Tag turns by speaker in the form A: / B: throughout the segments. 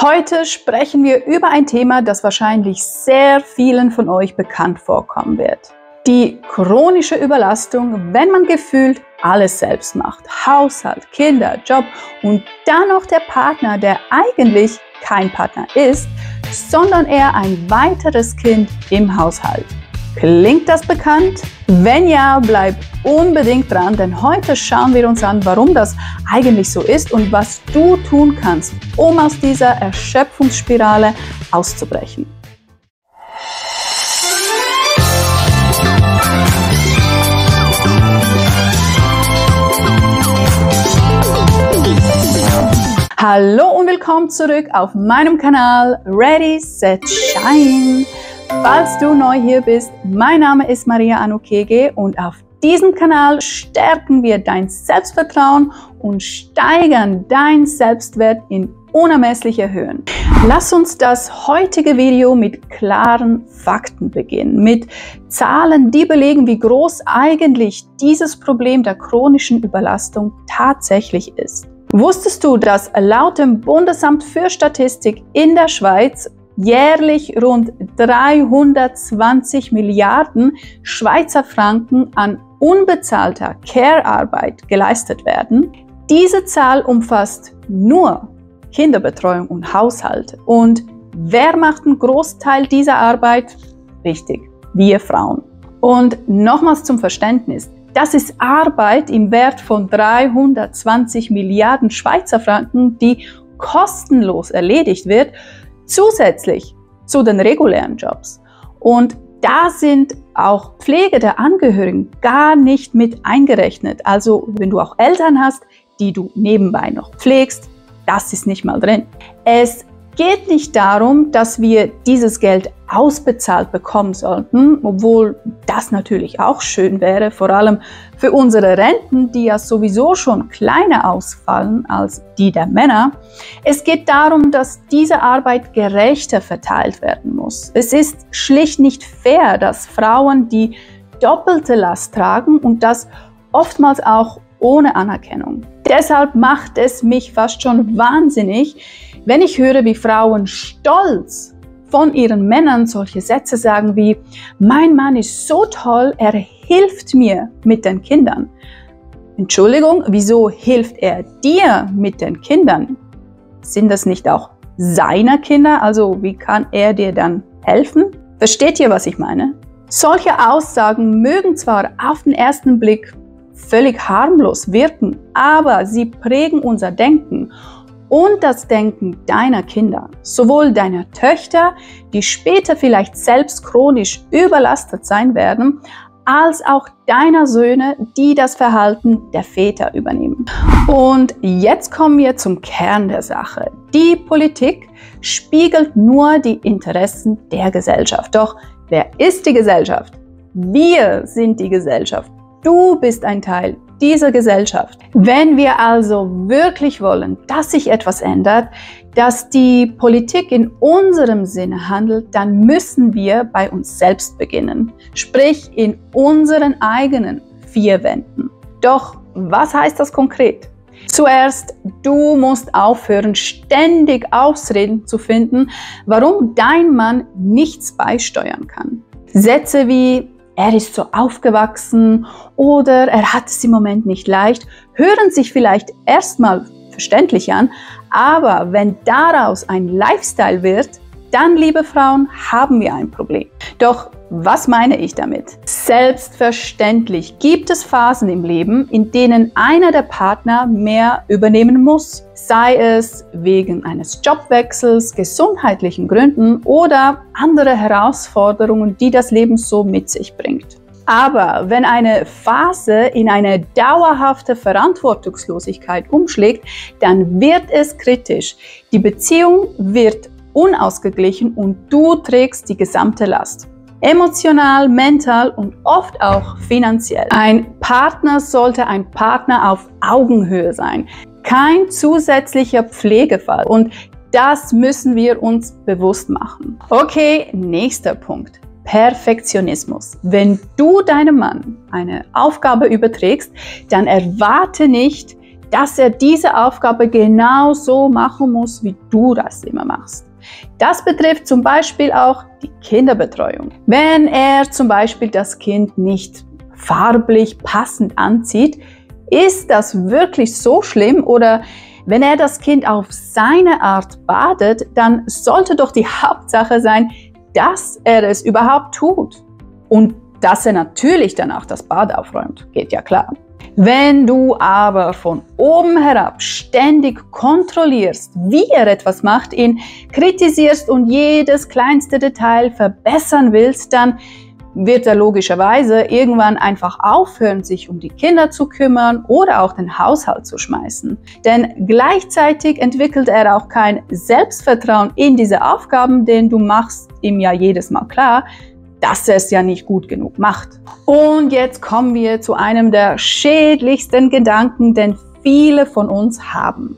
A: Heute sprechen wir über ein Thema, das wahrscheinlich sehr vielen von euch bekannt vorkommen wird. Die chronische Überlastung, wenn man gefühlt alles selbst macht. Haushalt, Kinder, Job und dann noch der Partner, der eigentlich kein Partner ist, sondern eher ein weiteres Kind im Haushalt. Klingt das bekannt? Wenn ja, bleib unbedingt dran, denn heute schauen wir uns an, warum das eigentlich so ist und was du tun kannst, um aus dieser Erschöpfungsspirale auszubrechen. Hallo und willkommen zurück auf meinem Kanal Ready, Set, Shine. Falls du neu hier bist, mein Name ist Maria Anukege und auf diesem Kanal stärken wir dein Selbstvertrauen und steigern deinen Selbstwert in unermessliche Höhen. Lass uns das heutige Video mit klaren Fakten beginnen, mit Zahlen, die belegen, wie groß eigentlich dieses Problem der chronischen Überlastung tatsächlich ist. Wusstest du, dass laut dem Bundesamt für Statistik in der Schweiz jährlich rund 320 Milliarden Schweizer Franken an unbezahlter Care-Arbeit geleistet werden? Diese Zahl umfasst nur Kinderbetreuung und Haushalt. Und wer macht einen Großteil dieser Arbeit? Richtig, wir Frauen. Und nochmals zum Verständnis, das ist Arbeit im Wert von 320 Milliarden Schweizer Franken, die kostenlos erledigt wird, zusätzlich zu den regulären Jobs. Und da sind auch Pflege der Angehörigen gar nicht mit eingerechnet. Also wenn du auch Eltern hast, die du nebenbei noch pflegst, das ist nicht mal drin. Es geht nicht darum, dass wir dieses Geld ausbezahlt bekommen sollten, obwohl das natürlich auch schön wäre, vor allem für unsere Renten, die ja sowieso schon kleiner ausfallen als die der Männer. Es geht darum, dass diese Arbeit gerechter verteilt werden muss. Es ist schlicht nicht fair, dass Frauen die doppelte Last tragen und das oftmals auch ohne Anerkennung. Deshalb macht es mich fast schon wahnsinnig, wenn ich höre, wie Frauen stolz von ihren Männern solche Sätze sagen wie: Mein Mann ist so toll, er hilft mir mit den Kindern. Entschuldigung, wieso hilft er dir mit den Kindern? Sind das nicht auch seine Kinder? Also wie kann er dir dann helfen? Versteht ihr, was ich meine? Solche Aussagen mögen zwar auf den ersten Blick völlig harmlos wirken, aber sie prägen unser Denken und das Denken deiner Kinder, sowohl deiner Töchter, die später vielleicht selbst chronisch überlastet sein werden, als auch deiner Söhne, die das Verhalten der Väter übernehmen. Und jetzt kommen wir zum Kern der Sache. Die Politik spiegelt nur die Interessen der Gesellschaft. Doch wer ist die Gesellschaft? Wir sind die Gesellschaft. Du bist ein Teil dieser Gesellschaft. Wenn wir also wirklich wollen, dass sich etwas ändert, dass die Politik in unserem Sinne handelt, dann müssen wir bei uns selbst beginnen. Sprich, in unseren eigenen vier Wänden. Doch was heißt das konkret? Zuerst, du musst aufhören, ständig Ausreden zu finden, warum dein Mann nichts beisteuern kann. Sätze wie: Er ist so aufgewachsen oder er hat es im Moment nicht leicht, hören sich vielleicht erstmal verständlich an, aber wenn daraus ein Lifestyle wird, dann, liebe Frauen, haben wir ein Problem. Doch was meine ich damit? Selbstverständlich gibt es Phasen im Leben, in denen einer der Partner mehr übernehmen muss. Sei es wegen eines Jobwechsels, gesundheitlichen Gründen oder andere Herausforderungen, die das Leben so mit sich bringt. Aber wenn eine Phase in eine dauerhafte Verantwortungslosigkeit umschlägt, dann wird es kritisch. Die Beziehung wird unausgeglichen und du trägst die gesamte Last. Emotional, mental und oft auch finanziell. Ein Partner sollte ein Partner auf Augenhöhe sein. Kein zusätzlicher Pflegefall. Und das müssen wir uns bewusst machen. Okay, nächster Punkt. Perfektionismus. Wenn du deinem Mann eine Aufgabe überträgst, dann erwarte nicht, dass er diese Aufgabe genau so machen muss, wie du das immer machst. Das betrifft zum Beispiel auch die Kinderbetreuung. Wenn er zum Beispiel das Kind nicht farblich passend anzieht, ist das wirklich so schlimm? Oder wenn er das Kind auf seine Art badet, dann sollte doch die Hauptsache sein, dass er es überhaupt tut. Und dass er natürlich danach das Bad aufräumt, geht ja klar. Wenn du aber von oben herab ständig kontrollierst, wie er etwas macht, ihn kritisierst und jedes kleinste Detail verbessern willst, dann wird er logischerweise irgendwann einfach aufhören, sich um die Kinder zu kümmern oder auch den Haushalt zu schmeißen. Denn gleichzeitig entwickelt er auch kein Selbstvertrauen in diese Aufgaben, denn du machst ihm ja jedes Mal klar, dass er es ja nicht gut genug macht. Und jetzt kommen wir zu einem der schädlichsten Gedanken, den viele von uns haben.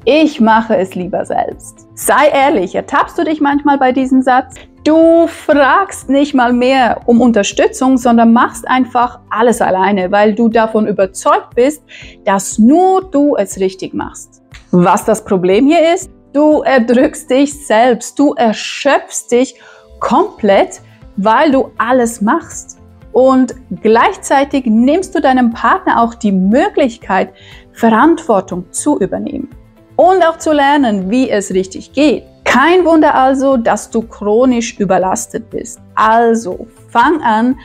A: Ich mache es lieber selbst. Sei ehrlich, ertappst du dich manchmal bei diesem Satz? Du fragst nicht mal mehr um Unterstützung, sondern machst einfach alles alleine, weil du davon überzeugt bist, dass nur du es richtig machst. Was das Problem hier ist? Du erdrückst dich selbst, du erschöpfst dich komplett, weil du alles machst. Und gleichzeitig nimmst du deinem Partner auch die Möglichkeit, Verantwortung zu übernehmen und auch zu lernen, wie es richtig geht. Kein Wunder also, dass du chronisch überlastet bist. Also fang an,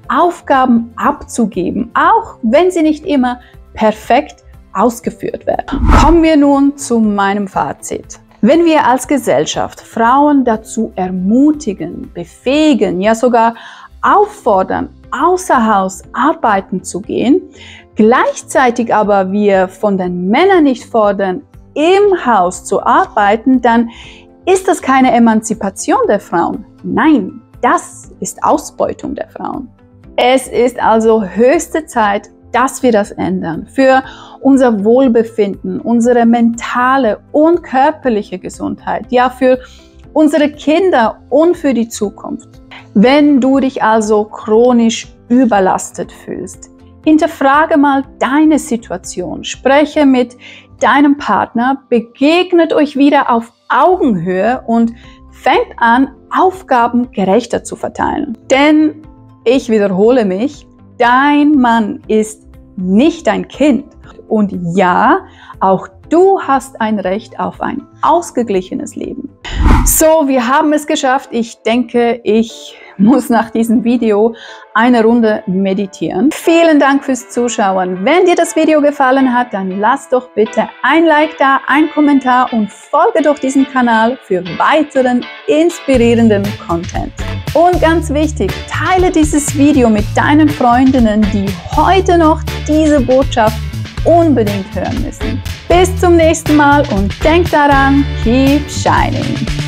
A: Aufgaben abzugeben, auch wenn sie nicht immer perfekt ausgeführt werden. Kommen wir nun zu meinem Fazit. Wenn wir als Gesellschaft Frauen dazu ermutigen, befähigen, ja sogar auffordern, außer Haus arbeiten zu gehen, gleichzeitig aber wir von den Männern nicht fordern, im Haus zu arbeiten, dann ist das keine Emanzipation der Frauen. Nein, das ist Ausbeutung der Frauen. Es ist also höchste Zeit, dass wir das ändern. Für unser Wohlbefinden, unsere mentale und körperliche Gesundheit, ja für unsere Kinder und für die Zukunft. Wenn du dich also chronisch überlastet fühlst, hinterfrage mal deine Situation, spreche mit deinem Partner, begegnet euch wieder auf Augenhöhe und fängt an, Aufgaben gerechter zu verteilen. Denn, ich wiederhole mich, dein Mann ist nicht dein Kind. Und ja, auch du hast ein Recht auf ein ausgeglichenes Leben. So, wir haben es geschafft. Ich denke, ich muss nach diesem Video eine Runde meditieren. Vielen Dank fürs Zuschauen. Wenn dir das Video gefallen hat, dann lass doch bitte ein Like da, ein Kommentar und folge doch diesem Kanal für weiteren inspirierenden Content. Und ganz wichtig, teile dieses Video mit deinen Freundinnen, die heute noch diese Botschaft unbedingt hören müssen. Bis zum nächsten Mal und denk daran, keep shining!